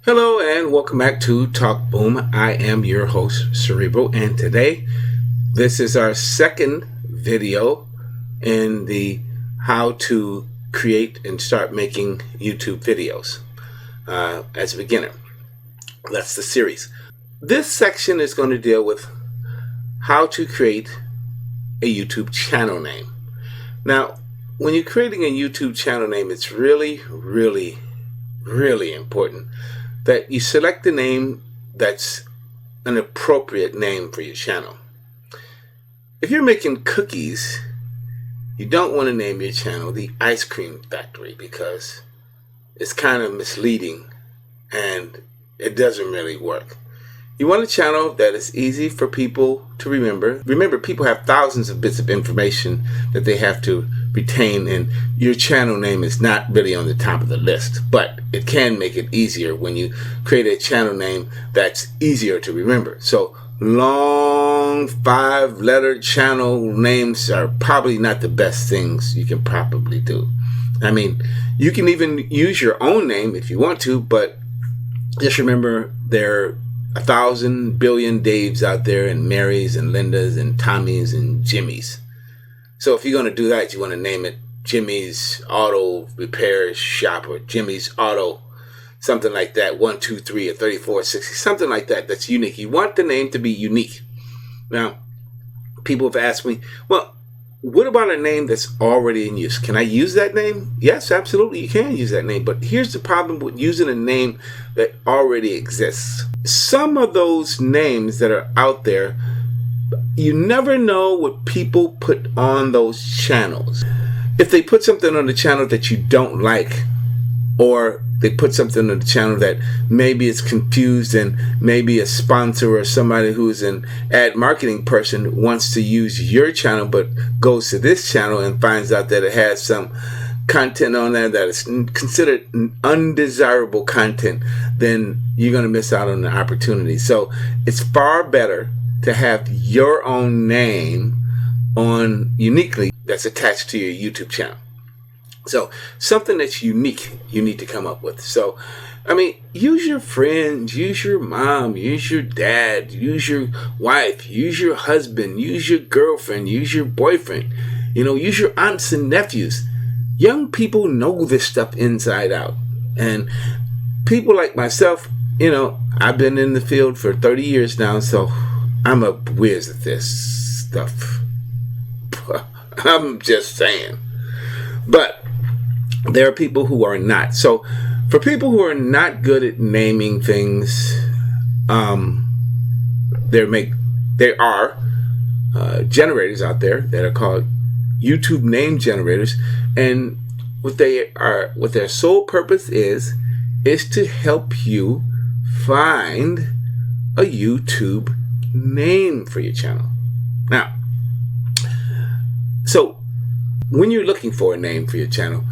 Hello and welcome back to Talk Boom. I am your host, Cerebro, and today this is our second video in the how to create and start making YouTube videos as a beginner. That's the series. This section is going to deal with how to create a YouTube channel name. Now, when you're creating a YouTube channel name, it's really important that you select the name that's an appropriate name for your channel. If you're making cookies, you don't want to name your channel the Ice Cream Factory because it's kind of misleading and it doesn't really work. You want a channel that is easy for people to remember. Remember, people have thousands of bits of information that they have to retain, and your channel name is not really on the top of the list, but it can make it easier when you create a channel name that's easier to remember. So long 5-letter channel names are probably not the best things you can probably do. I mean, you can even use your own name if you want to, but just remember there are 1,000 billion Daves out there, and Marys and Lindas and Tommys and Jimmys. So if you're going to do that, you want to name it Jimmy's Auto Repair Shop or Jimmy's Auto, something like that, 123 or 3460, something like that that's unique. You want the name to be unique. Now, people have asked me, well, what about a name that's already in use? Can I use that name? Yes, absolutely, you can use that name. But here's the problem with using a name that already exists. Some of those names that are out there, you never know what people put on those channels. If they put something on the channel that you don't like, or they put something on the channel that maybe it's confused and maybe a sponsor or somebody who's an ad marketing person wants to use your channel but goes to this channel and finds out that it has some content on there that is considered undesirable content, then you're going to miss out on the opportunity. So it's far better to have your own name on uniquely that's attached to your YouTube channel. So something that's unique you need to come up with. So, I mean, use your friends, use your mom, use your dad, use your wife, use your husband, use your girlfriend, use your boyfriend, use your aunts and nephews. Young people know this stuff inside out. And people like myself, I've been in the field for 30 years now, so I'm a whiz at this stuff. I'm just saying. But there are people who are not. So for people who are not good at naming things, there are generators out there that are called YouTube name generators, and what their sole purpose is to help you find a YouTube name for your channel. Now, so when you're looking for a name for your channel,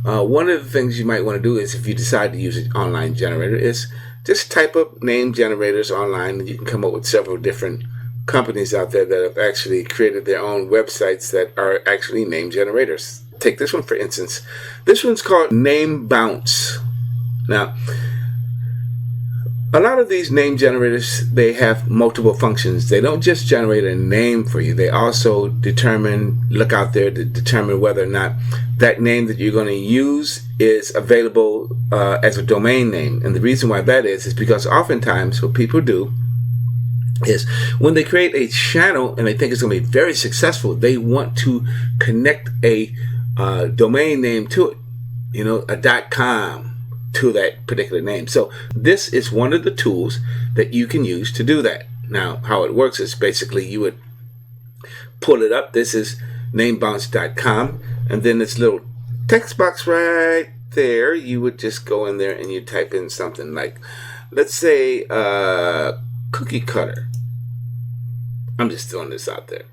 one of the things you might want to do is, if you decide to use an online generator, is just type up name generators online, and you can come up with several different companies out there that have actually created their own websites that are actually name generators. Take this one for instance. This one's called Name Bounce. Now, a lot of these name generators, they have multiple functions. They don't just generate a name for you. They also look out there to determine whether or not that name that you're going to use is available as a domain name. And the reason why that is because oftentimes what people do is when they create a channel and they think it's going to be very successful, they want to connect a domain name to it, a .com to that particular name. So this is one of the tools that you can use to do that. Now, how it works is basically you would pull it up. This is namebounce.com, and then this little text box right there, you would just go in there and you type in something like, let's say, cookie cutter. I'm just throwing this out there.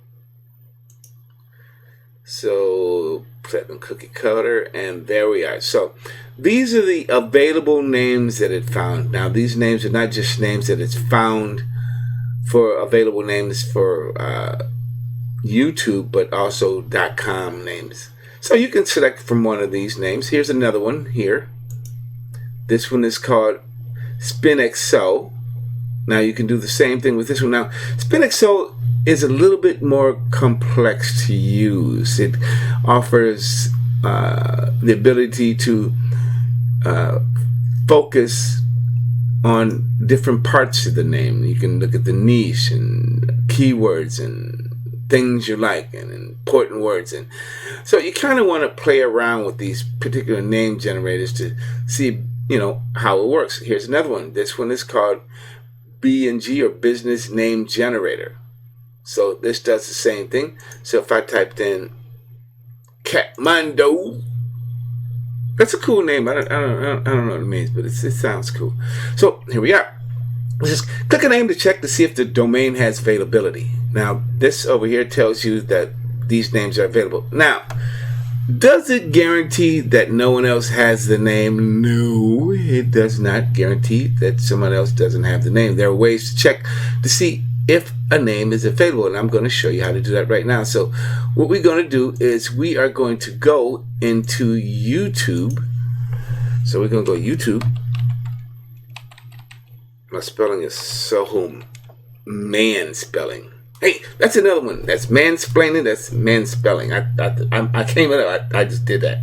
So type in cookie cutter, and there we are. So these are the available names that it found. Now, these names are not just names that it's found for available names for YouTube, but also .com names. So you can select from one of these names. Here's another one here. This one is called SpinXO. Now you can do the same thing with this one. Now SpinXO is a little bit more complex to use. It offers the ability to focus on different parts of the name. You can look at the niche and keywords and things you like and important words, and so you kind of want to play around with these particular name generators to see, you know, how it works. Here's another one. This one is called BNG, or Business Name Generator. So this does the same thing. So if I typed in Catmando, that's a cool name. I don't know what it means, but it sounds cool. So here we are. Let's just click a name to check to see if the domain has availability. Now this over here tells you that these names are available. Now, does it guarantee that no one else has the name? No, it does not guarantee that someone else doesn't have the name. There are ways to check to see if a name is available, and I'm going to show you how to do that right now. So what we're going to do is we are going to go into YouTube. So we're going to go YouTube. My spelling is so man spelling. Hey, that's another one. That's mansplaining. That's man spelling. I came up. I just did that.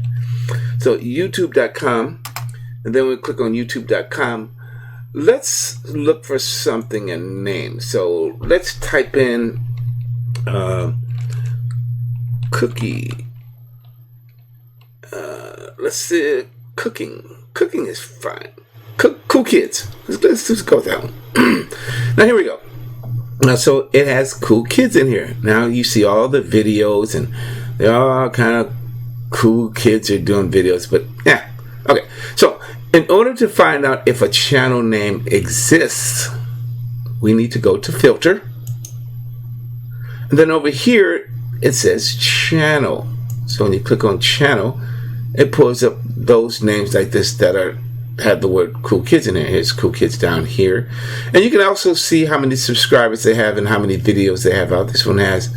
So YouTube.com, and then we click on YouTube.com. Let's look for something, a name. So let's type in cookie. Let's see, cooking. Cooking is fine. Cool kids. Let's just go with that one. Now here we go. Now so it has cool kids in here. Now you see all the videos, and they're all kind of cool kids are doing videos. But yeah, okay. So in order to find out if a channel name exists, we need to go to filter, and then over here it says channel. So when you click on channel, it pulls up those names like this that have the word cool kids in there. Here's cool kids down here, and you can also see how many subscribers they have and how many videos they have out. This one has,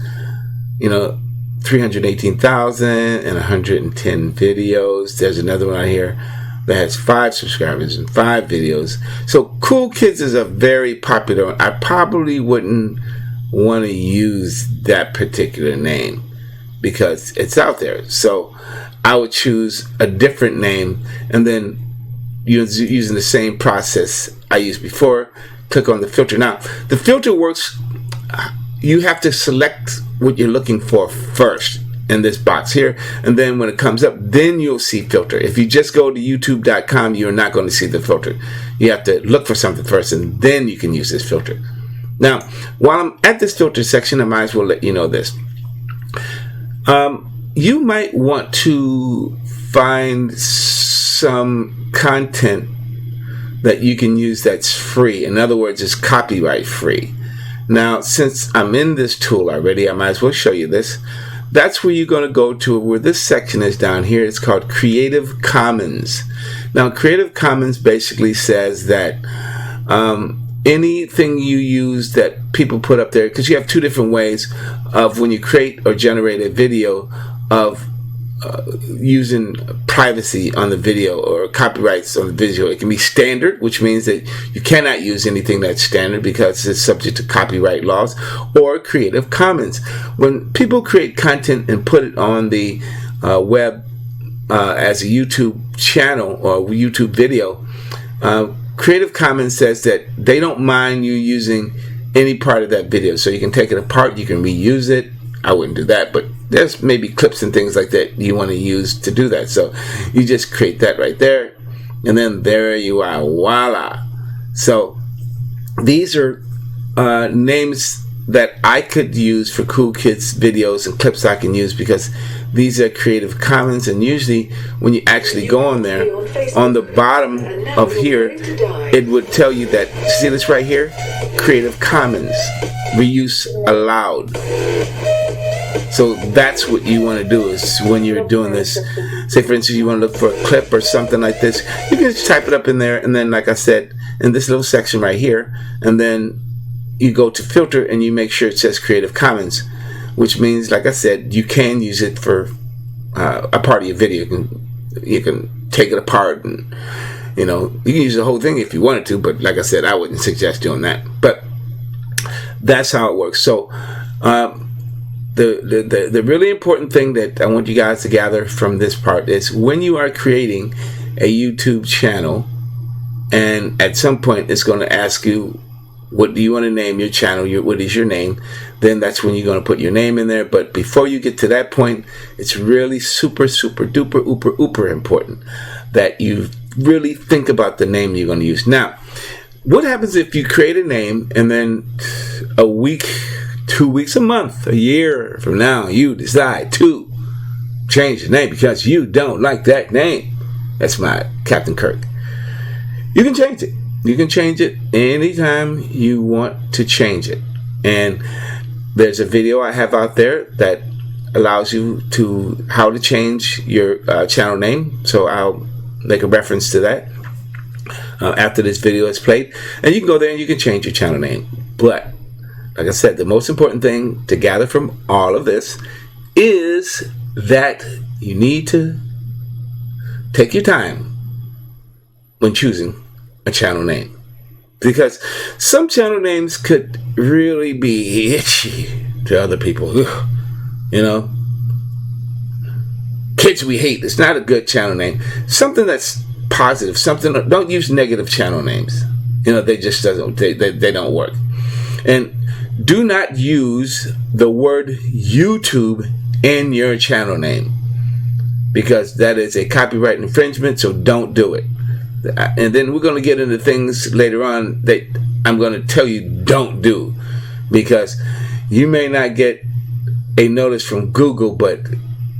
you know, 318,000 and 110 videos. There's another one out here that has 5 subscribers and 5 videos. So cool kids is a very popular one. I probably wouldn't want to use that particular name because it's out there. So I would choose a different name, and then using the same process I used before, click on the filter. Now the filter works, you have to select what you're looking for first in this box here, and then when it comes up, then you'll see filter. If you just go to youtube.com, you're not going to see the filter. You have to look for something first, and then you can use this filter. Now while I'm at this filter section, I might as well let you know this. You might want to find some content that you can use that's free. In other words, it's copyright free. Now since I'm in this tool already, I might as well show you this. That's where you're going to go to, where this section is down here. It's called Creative Commons. Now Creative Commons basically says that anything you use that people put up there, because you have 2 different ways of when you create or generate a video of using privacy on the video or copyrights on the video. It can be standard, which means that you cannot use anything that's standard because it's subject to copyright laws, or Creative Commons. When people create content and put it on the web as a YouTube channel or YouTube video, Creative Commons says that they don't mind you using any part of that video. So you can take it apart, you can reuse it. I wouldn't do that, but there's maybe clips and things like that you want to use to do that. So you just create that right there, and then there you are, voila. So these are names that I could use for cool kids videos and clips I can use, because these are Creative Commons. And usually when you actually go on there, on the bottom of here, it would tell you that, see this right here, Creative Commons, reuse allowed. So that's what you want to do, is when you're doing this, say for instance you want to look for a clip or something like this, you can just type it up in there, and then like I said, in this little section right here, and then you go to filter and you make sure it says Creative Commons, which means, like I said, you can use it for a part of your video. You can take it apart and You know, you can use the whole thing if you wanted to, but like I said, I wouldn't suggest doing that. But that's how it works. So the really important thing that I want you guys to gather from this part is when you are creating a YouTube channel, and at some point it's going to ask you, what do you want to name your channel? What is your name? Then that's when you're going to put your name in there. But before you get to that point, it's really super duper important that you really think about the name you're going to use. Now, what happens if you create a name and then a week, 2 weeks, a month, a year from now, you decide to change the name because you don't like that name? That's my Captain Kirk. You can change it. You can change it anytime you want to change it. And there's a video I have out there that allows you to how to change your channel name. So I'll make a reference to that after this video is played. And you can go there and you can change your channel name. But like I said, the most important thing to gather from all of this is that you need to take your time when choosing a channel name, because some channel names could really be itchy to other people. Ugh, you know, Kids We Hate. It's not a good channel name. Something that's positive. Something. Don't use negative channel names. You know, they just doesn't. They don't work. And do not use the word YouTube in your channel name, because that is a copyright infringement. So don't do it. And then we're going to get into things later on that I'm going to tell you don't do, because you may not get a notice from Google, but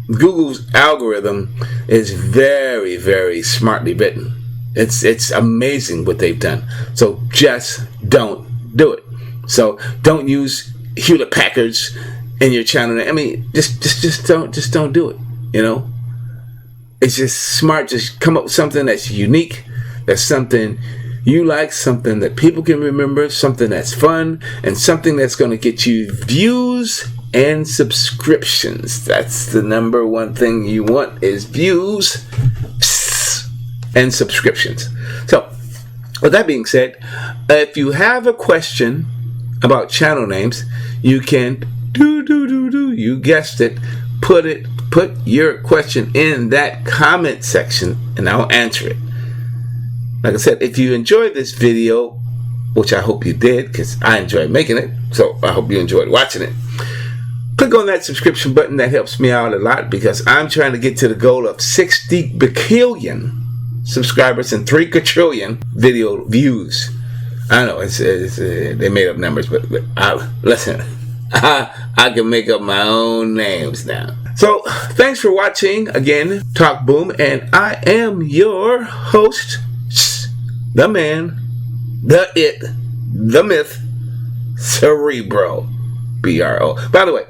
Google's algorithm is very smartly written. It's amazing what they've done. So just don't do it. So don't use Hewlett Packards in your channel. I mean, just don't do it. You know, it's just smart. Just come up with something that's unique. That's something you like, something that people can remember, something that's fun, and something that's going to get you views and subscriptions. That's the number one thing you want, is views and subscriptions. So, with that being said, if you have a question about channel names, you can you guessed it, put your question in that comment section and I'll answer it. Like I said, if you enjoyed this video, which I hope you did, because I enjoyed making it, so I hope you enjoyed watching it, click on that subscription button. That helps me out a lot, because I'm trying to get to the goal of 60 bajillion subscribers and 3 quadrillion video views. I know they made up numbers, but listen, I can make up my own names now. So thanks for watching again, Talk Boom, and I am your host, the man, the it, the myth, Cerebro, BRO. By the way,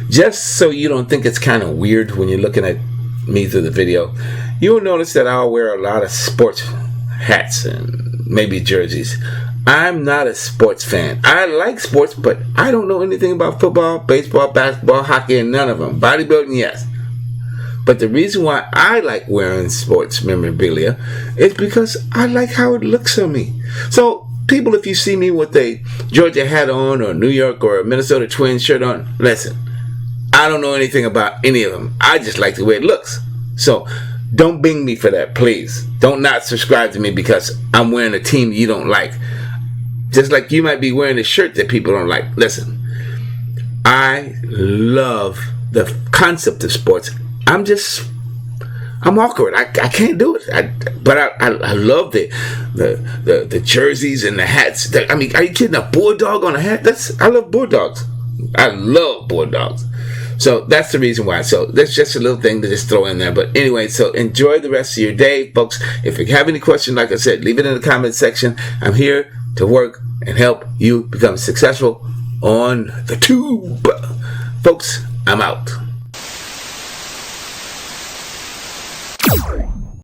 just so you don't think it's kind of weird when you're looking at me through the video, you'll notice that I'll wear a lot of sports hats and maybe jerseys. I'm not a sports fan. I like sports, but I don't know anything about football, baseball, basketball, hockey, and none of them. Bodybuilding, yes. But the reason why I like wearing sports memorabilia is because I like how it looks on me. So, people, if you see me with a Georgia hat on, or New York or a Minnesota Twins shirt on, listen, I don't know anything about any of them. I just like the way it looks. So, don't bing me for that, please. Don't not subscribe to me because I'm wearing a team you don't like. Just like you might be wearing a shirt that people don't like. Listen, I love the concept of sports. I'm awkward. I can't do it. But I love the jerseys and the hats. I mean, are you kidding? A bulldog on a hat? I love bulldogs. I love bulldogs. So that's the reason why. So that's just a little thing to just throw in there. But anyway, so enjoy the rest of your day, folks. If you have any questions, like I said, leave it in the comment section. I'm here to work and help you become successful on the tube. Folks, I'm out.